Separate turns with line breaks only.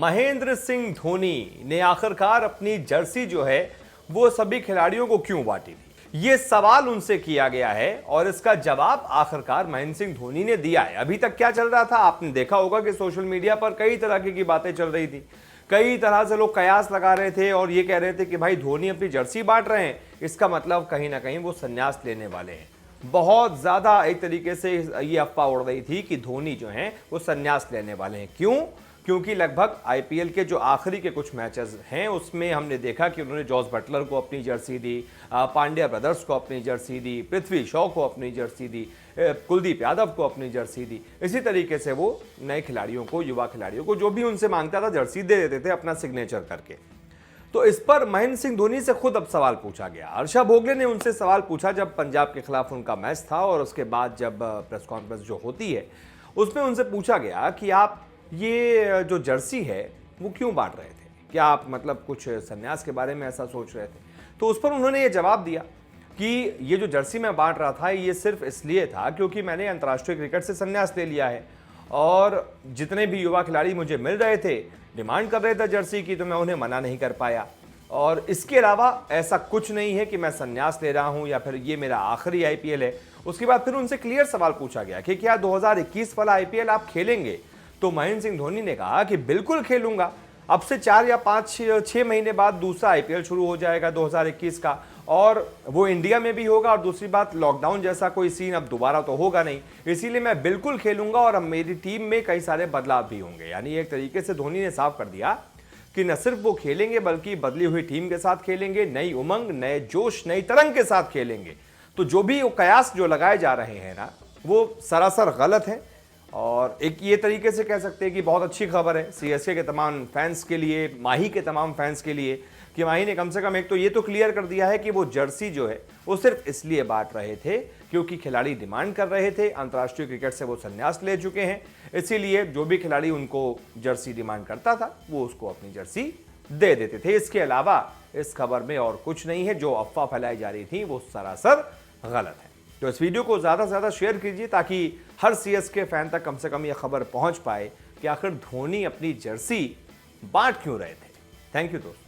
महेंद्र सिंह धोनी ने आखिरकार अपनी जर्सी जो है वो सभी खिलाड़ियों को क्यों बांटी थी, ये सवाल उनसे किया गया है और इसका जवाब आखिरकार महेंद्र सिंह धोनी ने दिया है। अभी तक क्या चल रहा था, आपने देखा होगा कि सोशल मीडिया पर कई तरह की बातें चल रही थी, कई तरह से लोग कयास लगा रहे थे और ये कह रहे थे कि भाई धोनी अपनी जर्सी बांट रहे हैं, इसका मतलब कहीं ना कहीं वो संन्यास लेने वाले हैं। बहुत ज्यादा एक तरीके से ये अफवाह उड़ रही थी कि धोनी जो हैं वो संन्यास लेने वाले हैं। क्यों? क्योंकि लगभग आईपीएल के जो आखिरी के कुछ मैचेस हैं उसमें हमने देखा कि उन्होंने जॉस बटलर को अपनी जर्सी दी, पांड्या ब्रदर्स को अपनी जर्सी दी, पृथ्वी शॉ को अपनी जर्सी दी, कुलदीप यादव को अपनी जर्सी दी। इसी तरीके से वो नए खिलाड़ियों को, युवा खिलाड़ियों को जो भी उनसे मांगता था जर्सी दे देते थे अपना सिग्नेचर करके। तो इस पर महेंद्र सिंह धोनी से खुद अब सवाल पूछा गया। हर्षा भोगले ने उनसे सवाल पूछा जब पंजाब के खिलाफ उनका मैच था और उसके बाद जब प्रेस कॉन्फ्रेंस जो होती है उसमें उनसे पूछा गया कि आप ये जो जर्सी है वो क्यों बांट रहे थे, क्या आप मतलब कुछ संन्यास के बारे में ऐसा सोच रहे थे? तो उस पर उन्होंने ये जवाब दिया कि ये जो जर्सी मैं बांट रहा था ये सिर्फ इसलिए था क्योंकि मैंने अंतर्राष्ट्रीय क्रिकेट से संन्यास ले लिया है और जितने भी युवा खिलाड़ी मुझे मिल रहे थे, डिमांड कर रहे थे जर्सी की, तो मैं उन्हें मना नहीं कर पाया। और इसके अलावा ऐसा कुछ नहीं है कि मैं संन्यास ले रहा हूं या फिर ये मेरा आखिरी आईपीएल है। उसके बाद फिर उनसे क्लियर सवाल पूछा गया कि क्या 2021 वाला आईपीएल आप खेलेंगे? तो महेंद्र सिंह धोनी ने कहा कि बिल्कुल खेलूंगा। अब से 4 या 5-6 महीने बाद दूसरा आईपीएल शुरू हो जाएगा 2021 का, और वो इंडिया में भी होगा। और दूसरी बात, लॉकडाउन जैसा कोई सीन अब दोबारा तो होगा नहीं, इसीलिए मैं बिल्कुल खेलूंगा और अब मेरी टीम में कई सारे बदलाव भी होंगे। यानी एक तरीके से धोनी ने साफ कर दिया कि न सिर्फ वो खेलेंगे बल्कि बदली हुई टीम के साथ खेलेंगे, नई उमंग, नए जोश, नई तरंग के साथ खेलेंगे। तो जो भी कयास जो लगाए जा रहे हैं ना, वो सरासर गलत है। और एक ये तरीके से कह सकते हैं कि बहुत अच्छी खबर है सीएसके के तमाम फैंस के लिए, माही के तमाम फैंस के लिए, कि माही ने कम से कम एक तो ये तो क्लियर कर दिया है कि वो जर्सी जो है वो सिर्फ इसलिए बांट रहे थे क्योंकि खिलाड़ी डिमांड कर रहे थे। अंतर्राष्ट्रीय क्रिकेट से वो संन्यास ले चुके हैं, इसीलिए जो भी खिलाड़ी उनको जर्सी डिमांड करता था वो उसको अपनी जर्सी दे देते थे। इसके अलावा इस खबर में और कुछ नहीं है। जो अफवाह फैलाई जा रही थी वो सरासर गलत है। तो इस वीडियो को ज़्यादा से ज़्यादा शेयर कीजिए ताकि हर सीएसके फैन तक कम से कम यह खबर पहुंच पाए कि आखिर धोनी अपनी जर्सी बांट क्यों रहे थे। थैंक यू दोस्तों।